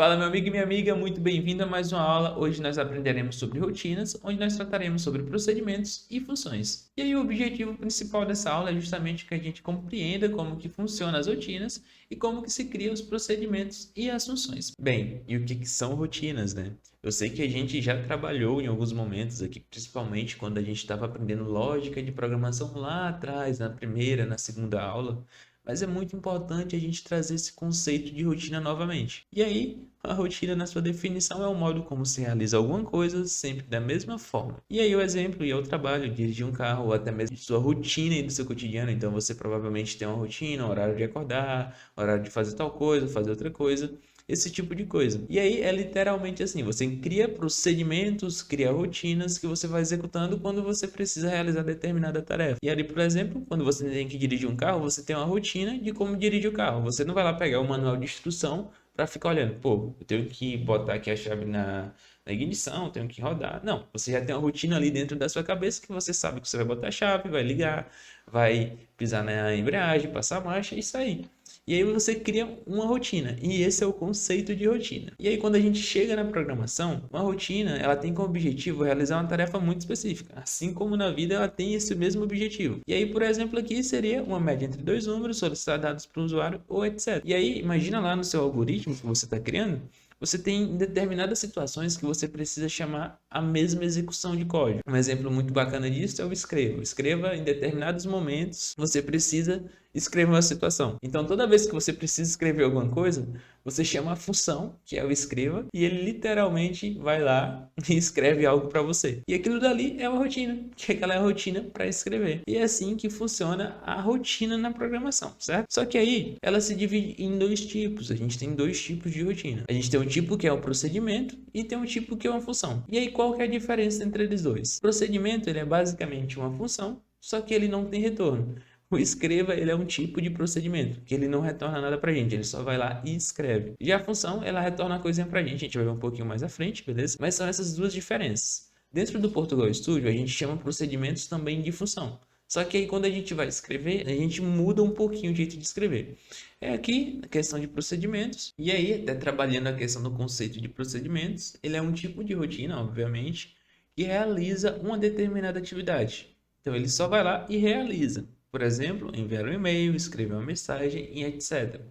Fala, meu amigo e minha amiga, muito bem-vindo a mais uma aula. Hoje nós aprenderemos sobre rotinas, onde nós trataremos sobre procedimentos e funções. E aí o objetivo principal dessa aula é justamente que a gente compreenda como que funcionam as rotinas e como que se criam os procedimentos e as funções. Bem, e o que são rotinas, né? Eu sei que a gente já trabalhou em alguns momentos aqui, principalmente quando a gente estava aprendendo lógica de programação lá atrás, na primeira, na segunda aula. Mas é muito importante a gente trazer esse conceito de rotina novamente. E aí, a rotina, na sua definição, é o modo como se realiza alguma coisa sempre da mesma forma. E aí, o exemplo é o trabalho, dirigir um carro, ou até mesmo sua rotina e do seu cotidiano. Então, você provavelmente tem uma rotina, horário de acordar, horário de fazer tal coisa, fazer outra coisa, esse tipo de coisa. E aí é literalmente assim, você cria procedimentos, cria rotinas que você vai executando quando você precisa realizar determinada tarefa. E ali, por exemplo, quando você tem que dirigir um carro, você tem uma rotina de como dirigir o carro. Você não vai lá pegar o manual de instrução para ficar olhando, pô, eu tenho que botar aqui a chave na ignição, tenho que rodar. Não, você já tem uma rotina ali dentro da sua cabeça que você sabe que você vai botar a chave, vai ligar, vai pisar na embreagem, passar a marcha e sair. E aí você cria uma rotina, e esse é o conceito de rotina. E aí quando a gente chega na programação, uma rotina, ela tem como objetivo realizar uma tarefa muito específica, assim como na vida ela tem esse mesmo objetivo. E aí, por exemplo, aqui seria uma média entre dois números, solicitar dados para o usuário ou etc. E aí, imagina lá no seu algoritmo que você está criando, você tem determinadas situações que você precisa chamar a mesma execução de código. Um exemplo muito bacana disso é o escreva. Escreva em determinados momentos, você precisa escrever uma situação. Então, toda vez que você precisa escrever alguma coisa, você chama a função, que é o escreva, e ele literalmente vai lá e escreve algo para você. E aquilo dali é uma rotina, que aquela é a rotina para escrever. E é assim que funciona a rotina na programação, certo? Só que aí, ela se divide em dois tipos. A gente tem dois tipos de rotina. A gente tem um tipo que é o procedimento e tem um tipo que é uma função. E aí, qual que é a diferença entre eles dois? O procedimento, ele é basicamente uma função, só que ele não tem retorno. O escreva, ele é um tipo de procedimento, que ele não retorna nada pra gente, ele só vai lá e escreve. Já a função, ela retorna uma coisinha pra gente vai ver um pouquinho mais à frente, beleza? Mas são essas duas diferenças. Dentro do Portugal Studio, a gente chama procedimentos também de função. Só que aí quando a gente vai escrever, a gente muda um pouquinho o jeito de escrever. É aqui a questão de procedimentos, e aí até trabalhando a questão do conceito de procedimentos, ele é um tipo de rotina, obviamente, que realiza uma determinada atividade. Então ele só vai lá e realiza. Por exemplo, enviar um e-mail, escrever uma mensagem e etc.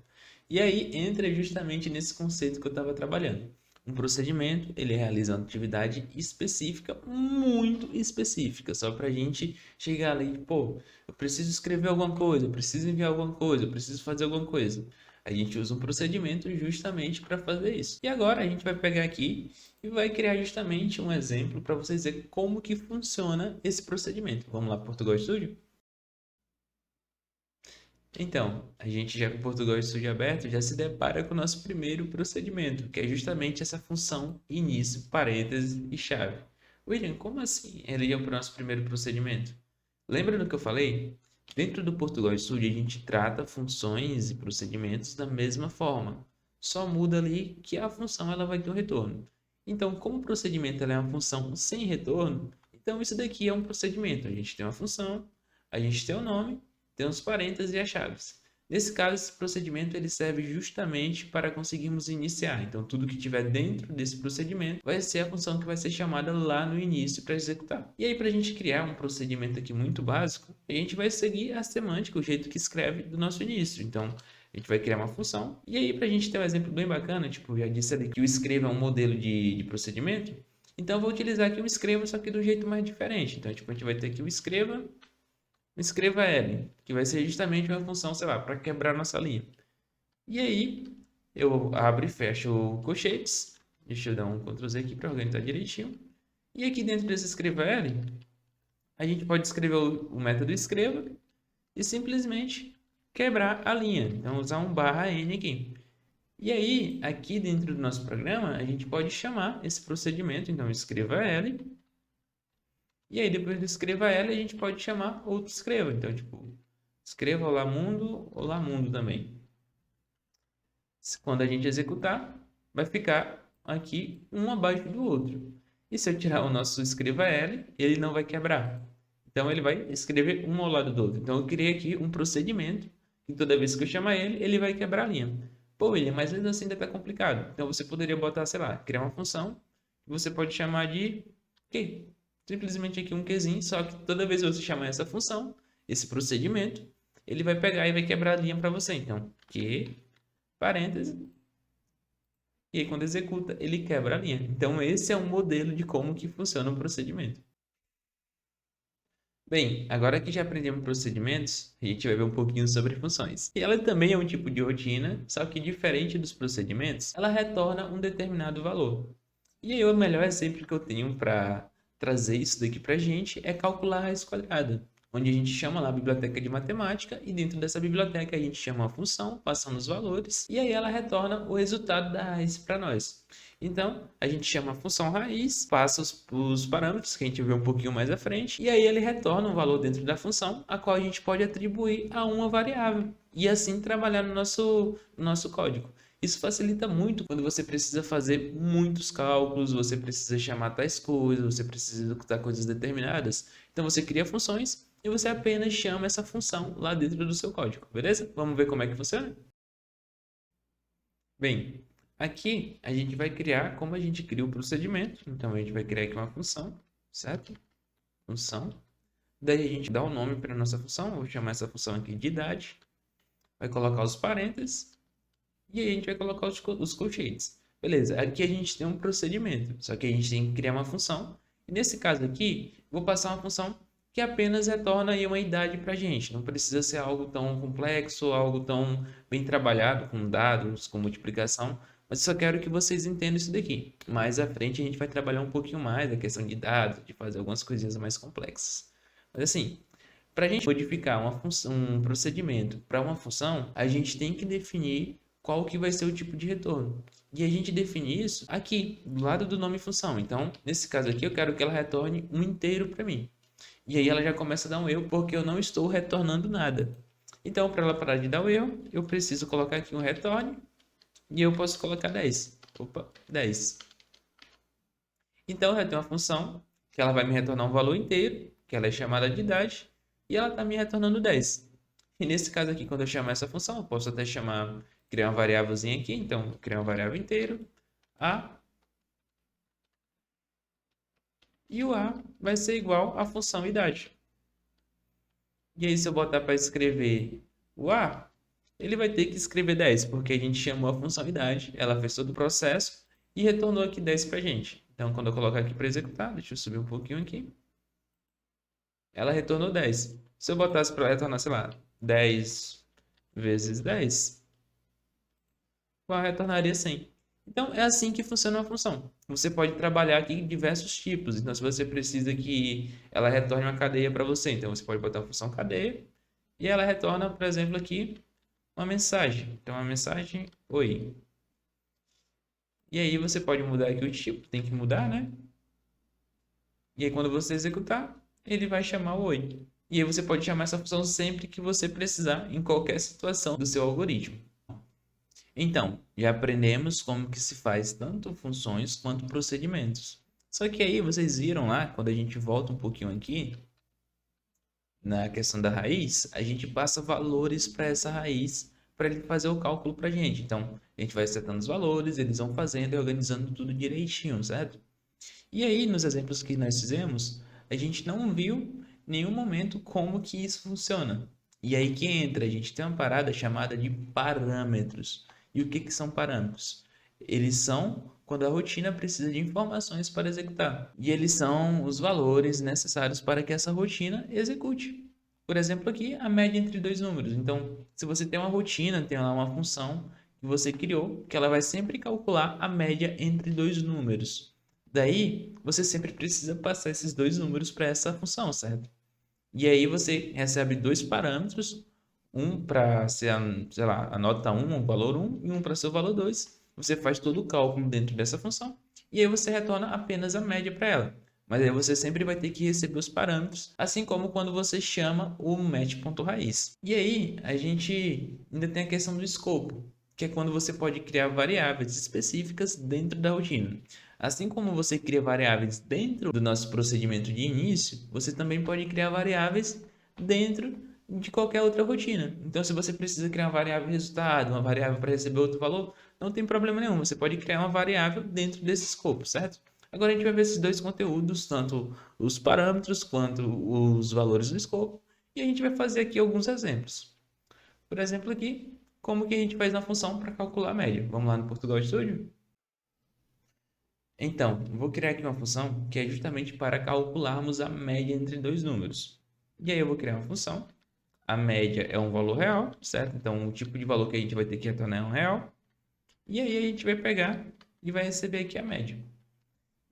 E aí entra justamente nesse conceito que eu estava trabalhando. Um procedimento, ele realiza uma atividade específica, muito específica, só para a gente chegar ali, pô, eu preciso escrever alguma coisa, eu preciso enviar alguma coisa, eu preciso fazer alguma coisa. A gente usa um procedimento justamente para fazer isso. E agora a gente vai pegar aqui e vai criar justamente um exemplo para vocês verem como que funciona esse procedimento. Vamos lá, Portugal Studio? Então, a gente já com o Portugal Studio aberto já se depara com o nosso primeiro procedimento, que é justamente essa função início, parênteses e chave. William, como assim ele é o nosso primeiro procedimento? Lembra do que eu falei? Dentro do Portugal Studio a gente trata funções e procedimentos da mesma forma. Só muda ali que a função ela vai ter um retorno. Então, como o procedimento ela é uma função sem retorno, então isso daqui é um procedimento. A gente tem uma função, a gente tem o nome, tem os parênteses e as chaves. Nesse caso, esse procedimento ele serve justamente para conseguirmos iniciar. Então, tudo que tiver dentro desse procedimento vai ser a função que vai ser chamada lá no início para executar. E aí, para a gente criar um procedimento aqui muito básico, a gente vai seguir a semântica, o jeito que escreve do nosso início. Então, a gente vai criar uma função. E aí, para a gente ter um exemplo bem bacana, tipo, eu já disse ali que o escreva é um modelo de procedimento. Então, eu vou utilizar aqui o escreva, só que do jeito mais diferente. Então, tipo, a gente vai ter aqui o escreva L, que vai ser justamente uma função, sei lá, para quebrar nossa linha. E aí, eu abro e fecho o colchetes. Deixa eu dar um Ctrl Z aqui para organizar direitinho. E aqui dentro desse escreva L, a gente pode escrever o método escreva e simplesmente quebrar a linha. Então, usar um barra N aqui. E aí, aqui dentro do nosso programa, a gente pode chamar esse procedimento. Então, escreva L. E aí, depois do escreva L, a gente pode chamar outro escreva. Então, tipo, escreva olá mundo também. Quando a gente executar, vai ficar aqui um abaixo do outro. E se eu tirar o nosso escreva L, ele não vai quebrar. Então, ele vai escrever um ao lado do outro. Então, eu criei aqui um procedimento que toda vez que eu chamar ele, ele vai quebrar a linha. Pô, William, mas mesmo assim ainda tá complicado. Então você poderia botar, sei lá, criar uma função que você pode chamar de Q. Simplesmente aqui um Qzinho, só que toda vez que você chamar essa função, esse procedimento, ele vai pegar e vai quebrar a linha para você. Então, Q, parênteses, e aí quando executa, ele quebra a linha. Então esse é um modelo de como que funciona o procedimento. Bem, agora que já aprendemos procedimentos, a gente vai ver um pouquinho sobre funções. E ela também é um tipo de rotina, só que diferente dos procedimentos, ela retorna um determinado valor. E aí o melhor exemplo que eu tenho para trazer isso daqui para a gente é calcular a raiz quadrada, onde a gente chama lá a biblioteca de matemática e dentro dessa biblioteca a gente chama a função, passando os valores, e aí ela retorna o resultado da raiz para nós. Então, a gente chama a função raiz, passa os parâmetros que a gente vê um pouquinho mais à frente, e aí ele retorna um valor dentro da função, a qual a gente pode atribuir a uma variável, e assim trabalhar no nosso código. Isso facilita muito quando você precisa fazer muitos cálculos, você precisa chamar tais coisas, você precisa executar coisas determinadas. Então você cria funções e você apenas chama essa função lá dentro do seu código, beleza? Vamos ver como é que funciona? Bem, aqui a gente vai criar como a gente cria o procedimento. Então a gente vai criar aqui uma função, certo? Função. Daí a gente dá o nome para a nossa função. Eu vou chamar essa função aqui de idade. Vai colocar os parênteses. E aí a gente vai colocar os colchetes. Beleza, aqui a gente tem um procedimento. Só que a gente tem que criar uma função. E nesse caso aqui, vou passar uma função que apenas retorna aí uma idade para a gente. Não precisa ser algo tão complexo, algo tão bem trabalhado com dados, com multiplicação. Mas eu só quero que vocês entendam isso daqui. Mais à frente a gente vai trabalhar um pouquinho mais a questão de dados, de fazer algumas coisinhas mais complexas. Mas assim, para a gente modificar um procedimento para uma função, a gente tem que definir qual que vai ser o tipo de retorno. E a gente define isso aqui, do lado do nome função. Então, nesse caso aqui, eu quero que ela retorne um inteiro para mim. E aí ela já começa a dar um erro porque eu não estou retornando nada. Então, para ela parar de dar o erro, eu preciso colocar aqui um retorne e eu posso colocar 10. Opa, 10. Então, eu tenho uma função que ela vai me retornar um valor inteiro, que ela é chamada de idade, e ela está me retornando 10. E nesse caso aqui, quando eu chamar essa função, eu posso até criar uma variávelzinha aqui. Então, criar uma variável inteiro, a, e o a vai ser igual à função idade. E aí, se eu botar para escrever o a, ele vai ter que escrever 10, porque a gente chamou a função idade, ela fez todo o processo e retornou aqui 10 para a gente. Então, quando eu colocar aqui para executar, deixa eu subir um pouquinho aqui, ela retornou 10. Se eu botasse para retornar, sei lá, 10 vezes 10, ela retornaria 100. Então, é assim que funciona uma função. Você pode trabalhar aqui em diversos tipos. Então, se você precisa que ela retorne uma cadeia para você, então você pode botar a função cadeia e ela retorna, por exemplo, aqui uma mensagem. Então, uma mensagem, oi. E aí você pode mudar aqui o tipo, tem que mudar, né? E aí, quando você executar, ele vai chamar o oi. E aí você pode chamar essa função sempre que você precisar, em qualquer situação do seu algoritmo. Então, já aprendemos como que se faz tanto funções quanto procedimentos. Só que aí vocês viram lá, quando a gente volta um pouquinho aqui, na questão da raiz, a gente passa valores para essa raiz para ele fazer o cálculo para a gente. Então, a gente vai setando os valores, eles vão fazendo e organizando tudo direitinho, certo? E aí, nos exemplos que nós fizemos, a gente não viu em nenhum momento como que isso funciona. E aí que entra, a gente tem uma parada chamada de parâmetros. E o que que são parâmetros? Eles são quando a rotina precisa de informações para executar. E eles são os valores necessários para que essa rotina execute. Por exemplo, aqui a média entre dois números. Então, se você tem uma rotina, tem lá uma função que você criou, que ela vai sempre calcular a média entre dois números. Daí, você sempre precisa passar esses dois números para essa função, certo? E aí você recebe dois parâmetros, um para ser, sei lá, a nota 1, o valor 1, e um para ser o valor 2. Você faz todo o cálculo dentro dessa função, e aí você retorna apenas a média para ela. Mas aí você sempre vai ter que receber os parâmetros, assim como quando você chama o match.raiz. E aí a gente ainda tem a questão do escopo, que é quando você pode criar variáveis específicas dentro da rotina. Assim como você cria variáveis dentro do nosso procedimento de início, você também pode criar variáveis dentro de qualquer outra rotina. Então, se você precisa criar uma variável resultado, uma variável para receber outro valor, não tem problema nenhum. Você pode criar uma variável dentro desse escopo, certo? Agora a gente vai ver esses dois conteúdos, tanto os parâmetros quanto os valores do escopo, e a gente vai fazer aqui alguns exemplos. Por exemplo, aqui, como que a gente faz uma função para calcular a média. Vamos lá no Portugal Studio? Então, vou criar aqui uma função que é justamente para calcularmos a média entre dois números. E aí eu vou criar uma função. A média é um valor real, certo? Então, o tipo de valor que a gente vai ter que retornar é um real. E aí a gente vai pegar e vai receber aqui a média.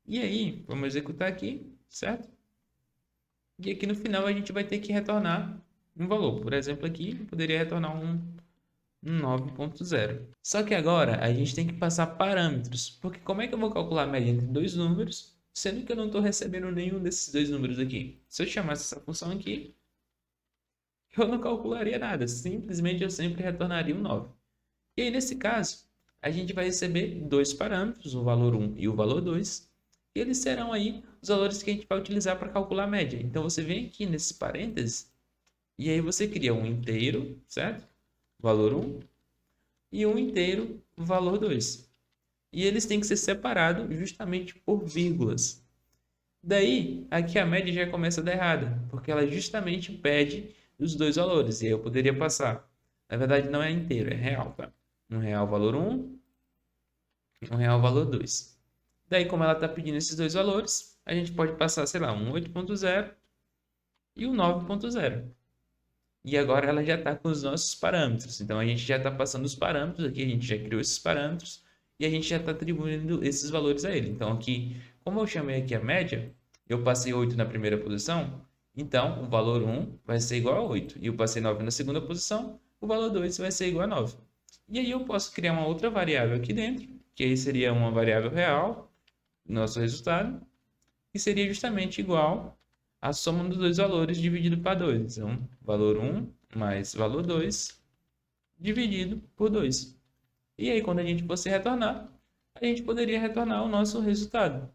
E aí, vamos executar aqui, certo? E aqui no final a gente vai ter que retornar um valor. Por exemplo, aqui eu poderia retornar um 9.0. Só que agora a gente tem que passar parâmetros, porque como é que eu vou calcular a média entre dois números, sendo que eu não estou recebendo nenhum desses dois números aqui? Se eu chamasse essa função aqui, eu não calcularia nada, simplesmente eu sempre retornaria um 9. E aí, nesse caso, a gente vai receber dois parâmetros, o valor 1 e o valor 2, e eles serão aí os valores que a gente vai utilizar para calcular a média. Então, você vem aqui nesse parênteses, e aí você cria um inteiro, certo? Valor 1, e um inteiro, valor 2. E eles têm que ser separados justamente por vírgulas. Daí, aqui a média já começa a dar errada, porque ela justamente pede os dois valores. E aí eu poderia passar. Na verdade, não é inteiro, é real, tá? Um real valor 1, um real valor 2. Daí, como ela está pedindo esses dois valores, a gente pode passar, sei lá, um 8.0 e um 9.0. E agora ela já está com os nossos parâmetros. Então, a gente já está passando os parâmetros aqui, a gente já criou esses parâmetros e a gente já está atribuindo esses valores a ele. Então, aqui, como eu chamei aqui a média, eu passei 8 na primeira posição, então o valor 1 vai ser igual a 8. E eu passei 9 na segunda posição, o valor 2 vai ser igual a 9. E aí eu posso criar uma outra variável aqui dentro, que aí seria uma variável real, nosso resultado, que seria justamente igual a soma dos dois valores dividido para 2. Então, valor 1 mais valor 2 dividido por 2. E aí, quando a gente fosse retornar, a gente poderia retornar o nosso resultado,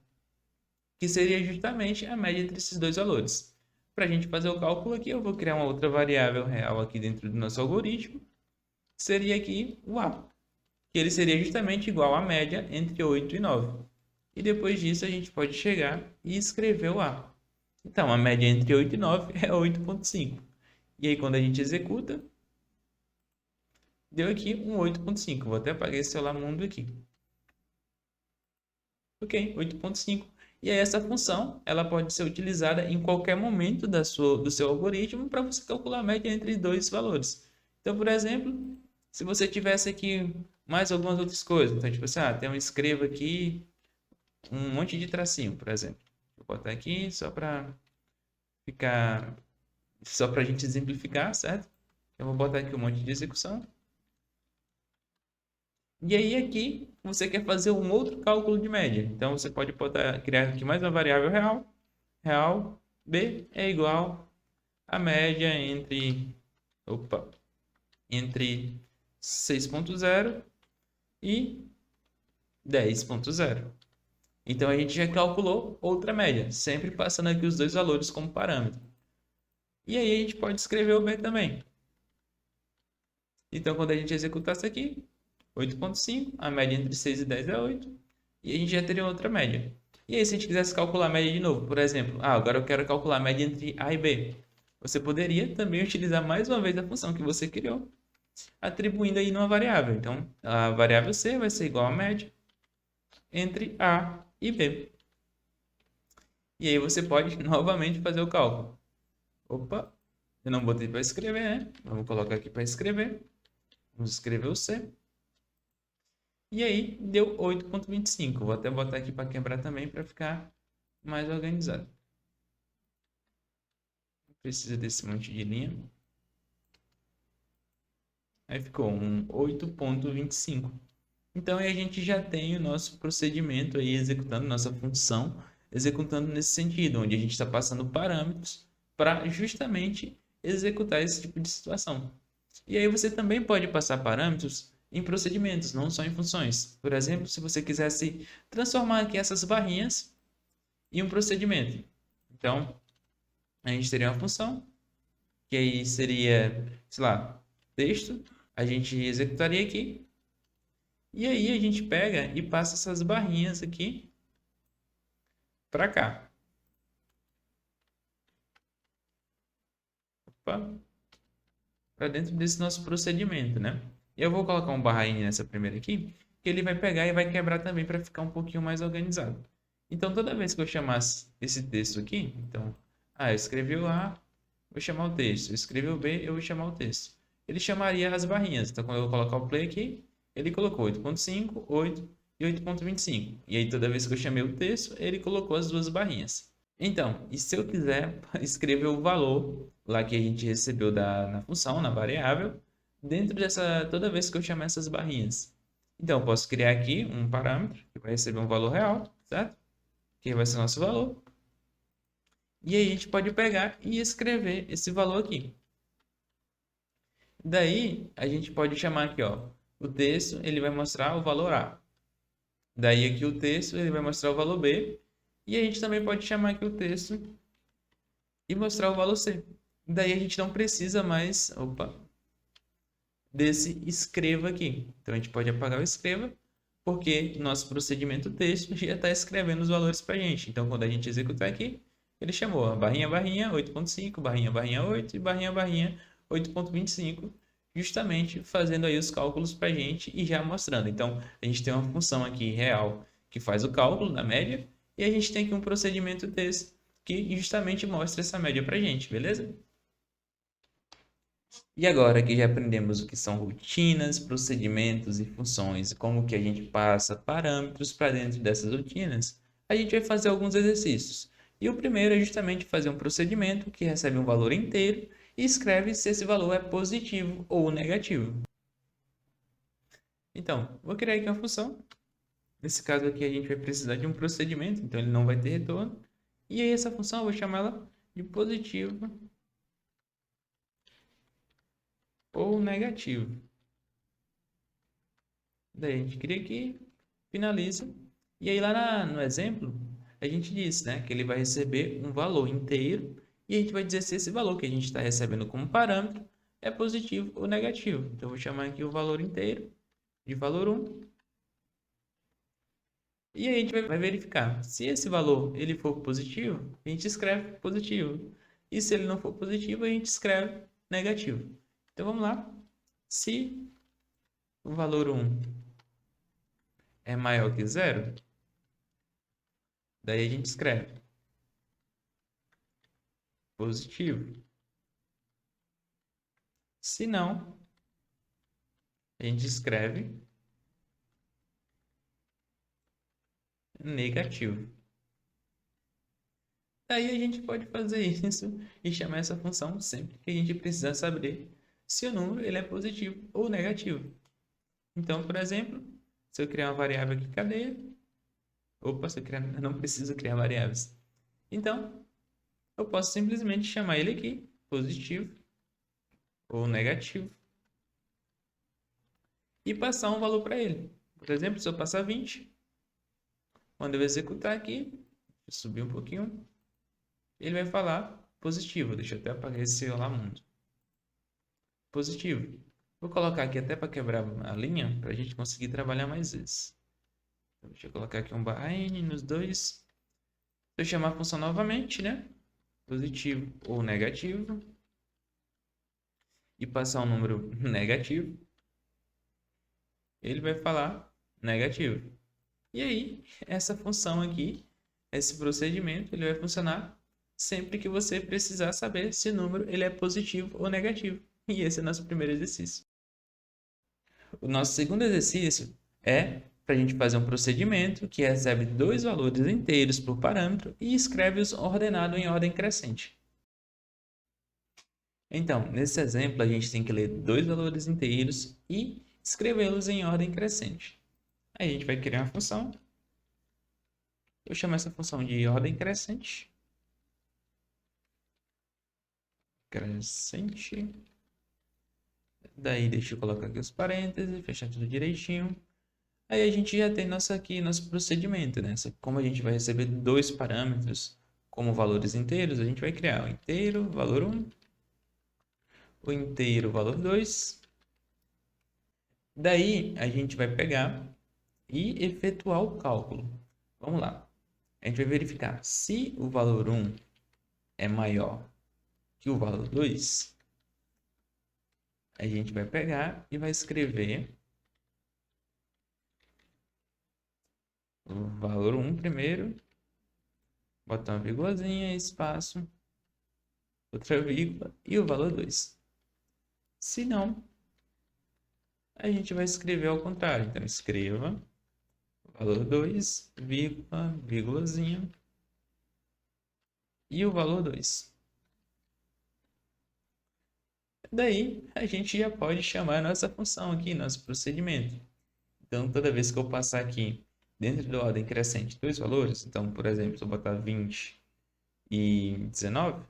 que seria justamente a média entre esses dois valores. Para a gente fazer o cálculo aqui, eu vou criar uma outra variável real aqui dentro do nosso algoritmo, que seria aqui o A, que ele seria justamente igual à média entre 8 e 9. E depois disso, a gente pode chegar e escrever o A. Então, a média entre 8 e 9 é 8.5. E aí, quando a gente executa, deu aqui um 8.5. Vou até apagar esse celular mundo aqui. Ok, 8.5. E aí, essa função ela pode ser utilizada em qualquer momento do seu algoritmo para você calcular a média entre dois valores. Então, por exemplo, se você tivesse aqui mais algumas outras coisas. Então, tipo assim, tem um escreva aqui um monte de tracinho, por exemplo. Vou botar aqui só para ficar, só para a gente exemplificar, certo? Eu vou botar aqui um monte de execução. E aí aqui você quer fazer um outro cálculo de média. Então você pode criar aqui mais uma variável real. Real B é igual a média entre 6.0 e 10.0. Então a gente já calculou outra média, sempre passando aqui os dois valores como parâmetro. E aí a gente pode escrever o B também. Então quando a gente executar isso aqui, 8.5, a média entre 6 e 10 é 8, e a gente já teria outra média. E aí se a gente quisesse calcular a média de novo, por exemplo, agora eu quero calcular a média entre A e B. Você poderia também utilizar mais uma vez a função que você criou, atribuindo aí numa variável. Então a variável C vai ser igual a média entre A e B. E aí você pode novamente fazer o cálculo. Opa, eu não botei para escrever, né? Vamos colocar aqui para escrever. Vamos escrever o C. E aí deu 8.25. Vou até botar aqui para quebrar também para ficar mais organizado. Precisa desse monte de linha. Aí ficou um 8.25. Então aí a gente já tem o nosso procedimento aí executando nossa função, executando nesse sentido, onde a gente está passando parâmetros para justamente executar esse tipo de situação. E aí você também pode passar parâmetros em procedimentos, não só em funções. Por exemplo, se você quisesse transformar aqui essas barrinhas em um procedimento. Então, a gente teria uma função que aí seria, sei lá, texto, a gente executaria aqui, e aí a gente pega e passa essas barrinhas aqui para cá. Para dentro desse nosso procedimento, né? Eu vou colocar um barra N nessa primeira aqui, que ele vai pegar e vai quebrar também para ficar um pouquinho mais organizado. Então, toda vez que eu chamasse esse texto aqui, então, eu escrevi o A, vou chamar o texto. Eu escrevi o B, eu vou chamar o texto. Ele chamaria as barrinhas. Então, quando eu colocar o play aqui, ele colocou 8.5, 8 e 8.25. E aí, toda vez que eu chamei o texto, ele colocou as duas barrinhas. Então, e se eu quiser escrever o valor lá que a gente recebeu na função, na variável, dentro dessa, toda vez que eu chamar essas barrinhas. Então, eu posso criar aqui um parâmetro que vai receber um valor real, certo? Que vai ser o nosso valor. E aí a gente pode pegar e escrever esse valor aqui. Daí, a gente pode chamar aqui, ó, o texto, ele vai mostrar o valor A. Daí aqui o texto, ele vai mostrar o valor B. E a gente também pode chamar aqui o texto e mostrar o valor C. Daí a gente não precisa mais, desse escreva aqui. Então a gente pode apagar o escreva, porque nosso procedimento texto já está escrevendo os valores para a gente. Então quando a gente executar aqui, ele chamou a barrinha, barrinha, 8.5, barrinha, barrinha, 8 e barrinha, barrinha, 8.25, justamente fazendo aí os cálculos para a gente e já mostrando. Então a gente tem uma função aqui real que faz o cálculo da média e a gente tem aqui um procedimento texto que justamente mostra essa média para a gente, beleza? E agora que já aprendemos o que são rotinas, procedimentos e funções, e como que a gente passa parâmetros para dentro dessas rotinas, a gente vai fazer alguns exercícios. E o primeiro é justamente fazer um procedimento que recebe um valor inteiro e escreve se esse valor é positivo ou negativo. Então, vou criar aqui uma função. Nesse caso aqui a gente vai precisar de um procedimento, então ele não vai ter retorno. E aí essa função eu vou chamar ela de positivo ou negativo. Daí a gente cria aqui, finaliza. E aí lá no exemplo, a gente diz, né, que ele vai receber um valor inteiro e a gente vai dizer se esse valor que a gente está recebendo como parâmetro é positivo ou negativo. Então eu vou chamar aqui o valor inteiro de valor 1. E aí a gente vai verificar. Se esse valor ele for positivo, a gente escreve positivo. E se ele não for positivo, a gente escreve negativo. Então vamos lá. Se o valor 1 é maior que zero, daí a gente escreve positivo. Se não, a gente escreve negativo. Daí a gente pode fazer isso e chamar essa função sempre que a gente precisar saber se o número ele é positivo ou negativo. Então, por exemplo, se eu criar uma variável aqui, cadeia. Opa, se eu não preciso criar variáveis. Então, eu posso simplesmente chamar ele aqui, positivo ou negativo, e passar um valor para ele. Por exemplo, se eu passar 20, quando eu executar aqui, deixa eu subir um pouquinho, ele vai falar positivo. Deixa eu até apagar esse olá mundo. Positivo. Vou colocar aqui até para quebrar a linha, para a gente conseguir trabalhar mais vezes. Então, deixa eu colocar aqui um barra N nos dois. Se eu chamar a função novamente, né? Positivo ou negativo. E passar um número negativo. Ele vai falar negativo. E aí, essa função aqui, esse procedimento, ele vai funcionar sempre que você precisar saber se o número ele é positivo ou negativo. E esse é o nosso primeiro exercício. O nosso segundo exercício é para a gente fazer um procedimento que recebe dois valores inteiros por parâmetro e escreve-os ordenado em ordem crescente. Então, nesse exemplo, a gente tem que ler dois valores inteiros e escrevê-los em ordem crescente. Aí a gente vai criar uma função. Eu chamo essa função de ordem crescente. Crescente. Daí deixa eu colocar aqui os parênteses, fechar tudo direitinho. Aí a gente já tem nosso procedimento, né? Como a gente vai receber dois parâmetros como valores inteiros, a gente vai criar o inteiro, valor 1, o inteiro, o valor 2. Daí, a gente vai pegar e efetuar o cálculo. Vamos lá. A gente vai verificar se o valor 1 é maior que o valor 2. A gente vai pegar e vai escrever o valor 1 primeiro, botar uma vírgulazinha, espaço, outra vírgula e o valor 2. Se não, a gente vai escrever ao contrário. Então, escreva o valor 2, vírgula, vírgulazinha e o valor 2. Daí, a gente já pode chamar a nossa função aqui, nosso procedimento. Então, toda vez que eu passar aqui dentro da ordem crescente dois valores, então, por exemplo, se eu botar 20 e 19,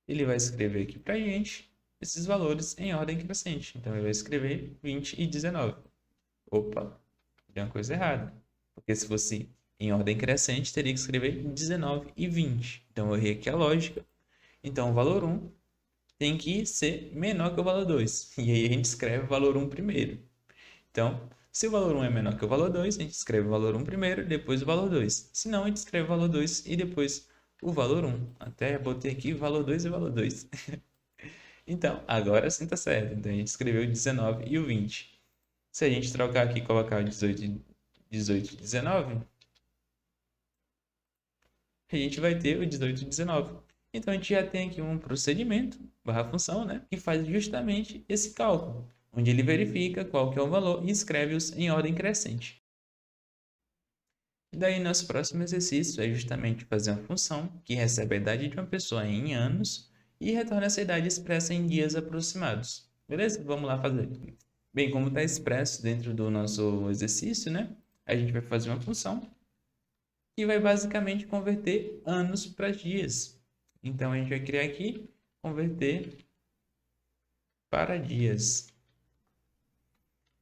ele vai escrever aqui para a gente esses valores em ordem crescente. Então, ele vai escrever 20 e 19. Opa, tem uma coisa errada. Porque se fosse em ordem crescente, teria que escrever 19 e 20. Então, eu errei aqui a lógica. Então, o valor 1 tem que ser menor que o valor 2. E aí a gente escreve o valor 1 primeiro. Então, se o valor 1 é menor que o valor 2, a gente escreve o valor 1 primeiro, depois o valor 2. Se não, a gente escreve o valor 2 e depois o valor 1. Até botei aqui valor 2 e valor 2. Então, agora sim tá certo. Então, a gente escreveu o 19 e o 20. Se a gente trocar aqui e colocar o 18 e 19, a gente vai ter o 18 e 19. Então, a gente já tem aqui um procedimento, barra função, né? Que faz justamente esse cálculo, onde ele verifica qual que é o valor e escreve-os em ordem crescente. Daí, nosso próximo exercício é justamente fazer uma função que recebe a idade de uma pessoa em anos e retorna essa idade expressa em dias aproximados. Beleza? Vamos lá fazer. Bem, como está expresso dentro do nosso exercício, né? A gente vai fazer uma função que vai basicamente converter anos para dias. Então, a gente vai criar aqui, converter para dias.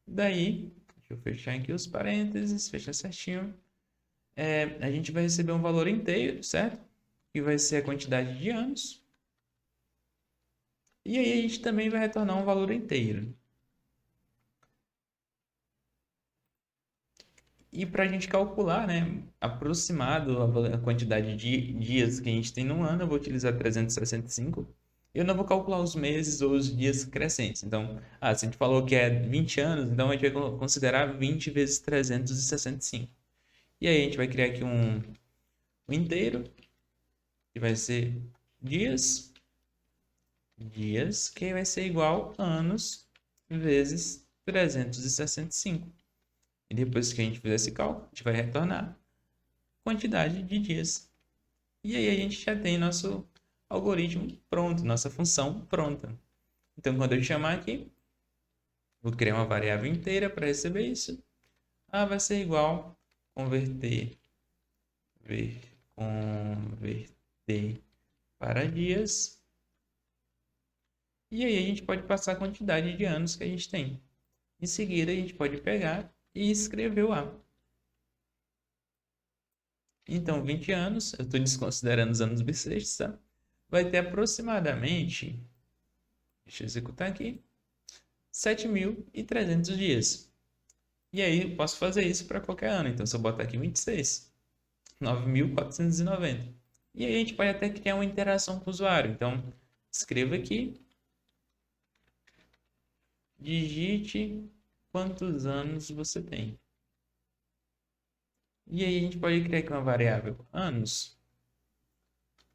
Daí, deixa eu fechar aqui os parênteses, fechar certinho. A gente vai receber um valor inteiro, certo? Que vai ser a quantidade de anos. E aí a gente também vai retornar um valor inteiro. E para a gente calcular, né, aproximado a quantidade de dias que a gente tem no ano, eu vou utilizar 365. Eu não vou calcular os meses ou os dias crescentes. Então, se a gente falou que é 20 anos, então a gente vai considerar 20 vezes 365. E aí a gente vai criar aqui um inteiro, que vai ser dias, que vai ser igual a anos vezes 365. E depois que a gente fizer esse cálculo, a gente vai retornar a quantidade de dias. E aí a gente já tem nosso algoritmo pronto, nossa função pronta. Então, quando eu chamar aqui, vou criar uma variável inteira para receber isso. Vai ser igual converter para dias. E aí a gente pode passar a quantidade de anos que a gente tem. Em seguida, a gente pode pegar e escrever o A. Então, 20 anos, eu estou desconsiderando os anos bissextos, tá? Vai ter aproximadamente, deixa eu executar aqui, 7.300 dias. E aí, eu posso fazer isso para qualquer ano. Então, se eu botar aqui 26, 9.490. E aí, a gente pode até criar uma interação com o usuário. Então, escreva aqui, digite quantos anos você tem. E aí, a gente pode criar aqui uma variável anos.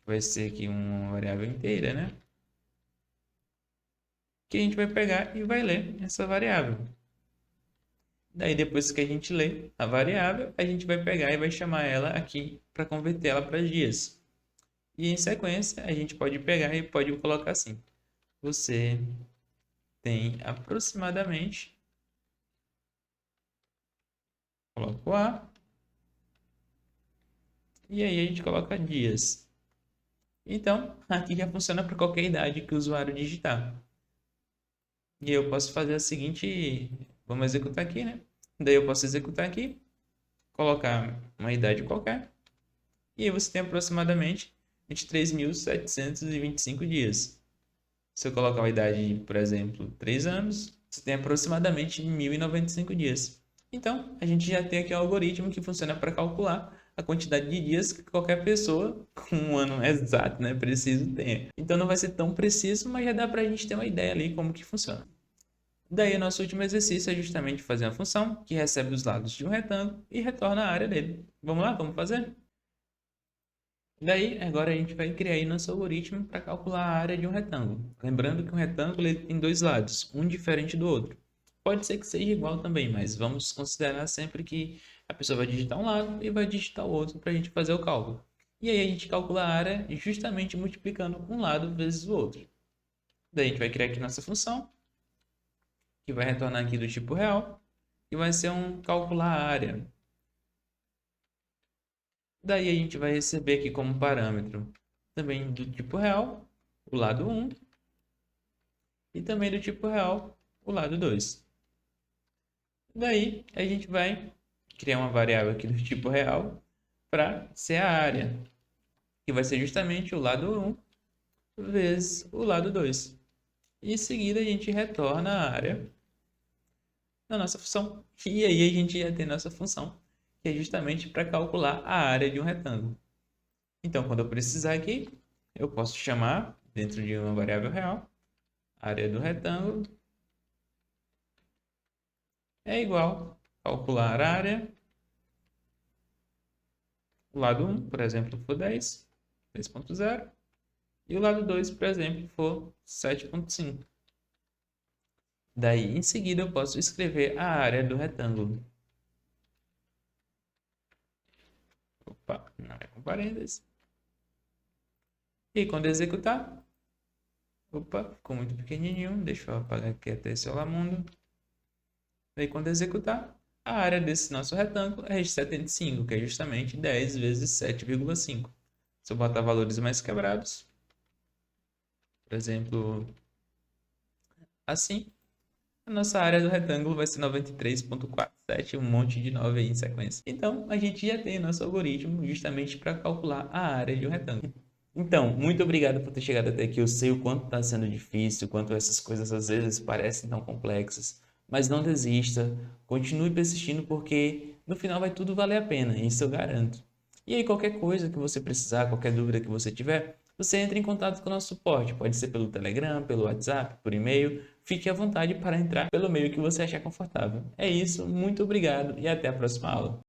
Vai ser aqui uma variável inteira, né? Que a gente vai pegar e vai ler essa variável. Daí, depois que a gente lê a variável, a gente vai pegar e vai chamar ela aqui para converter ela para dias. E em sequência, a gente pode pegar e pode colocar assim. Você tem aproximadamente, coloca o A, e aí a gente coloca dias. Então, aqui já funciona para qualquer idade que o usuário digitar. E eu posso fazer a seguinte, vamos executar aqui, né? Daí eu posso executar aqui, colocar uma idade qualquer, e aí você tem aproximadamente 23.725 dias. Se eu colocar uma idade de, por exemplo, 3 anos, você tem aproximadamente 1.095 dias. Então, a gente já tem aqui um algoritmo que funciona para calcular a quantidade de dias que qualquer pessoa com um ano exato, né, preciso tenha. Então não vai ser tão preciso, mas já dá para a gente ter uma ideia ali como que funciona. Daí, o nosso último exercício é justamente fazer uma função que recebe os lados de um retângulo e retorna a área dele. Vamos lá, vamos fazer? Daí, agora a gente vai criar aí nosso algoritmo para calcular a área de um retângulo. Lembrando que um retângulo ele tem dois lados, um diferente do outro. Pode ser que seja igual também, mas vamos considerar sempre que a pessoa vai digitar um lado e vai digitar o outro para a gente fazer o cálculo. E aí a gente calcula a área justamente multiplicando um lado vezes o outro. Daí a gente vai criar aqui nossa função, que vai retornar aqui do tipo real, e vai ser um calcular a área. Daí a gente vai receber aqui como parâmetro também do tipo real, o lado 1, e também do tipo real, o lado 2. Daí a gente vai criar uma variável aqui do tipo real para ser a área, que vai ser justamente o lado 1 vezes o lado 2. E em seguida a gente retorna a área na nossa função. E aí a gente já tem nossa função, que é justamente para calcular a área de um retângulo. Então, quando eu precisar aqui, eu posso chamar, dentro de uma variável real, a área do retângulo é igual a calcular a área, o lado 1, por exemplo, for 10, 10.0, e o lado 2, por exemplo, for 7.5. Daí, em seguida, eu posso escrever a área do retângulo. Opa, não é com parênteses. E quando executar, opa, ficou muito pequenininho, deixa eu apagar aqui até esse Olá Mundo. Daí, quando executar, a área desse nosso retângulo é de 75, que é justamente 10 vezes 7,5. Se eu botar valores mais quebrados, por exemplo, assim, a nossa área do retângulo vai ser 93,47, um monte de 9 aí em sequência. Então, a gente já tem nosso algoritmo justamente para calcular a área de um retângulo. Então, muito obrigado por ter chegado até aqui. Eu sei o quanto está sendo difícil, o quanto essas coisas às vezes parecem tão complexas, mas não desista, continue persistindo porque no final vai tudo valer a pena, isso eu garanto. E aí, qualquer coisa que você precisar, qualquer dúvida que você tiver, você entra em contato com o nosso suporte, pode ser pelo Telegram, pelo WhatsApp, por e-mail. Fique à vontade para entrar pelo meio que você achar confortável. É isso, muito obrigado e até a próxima aula.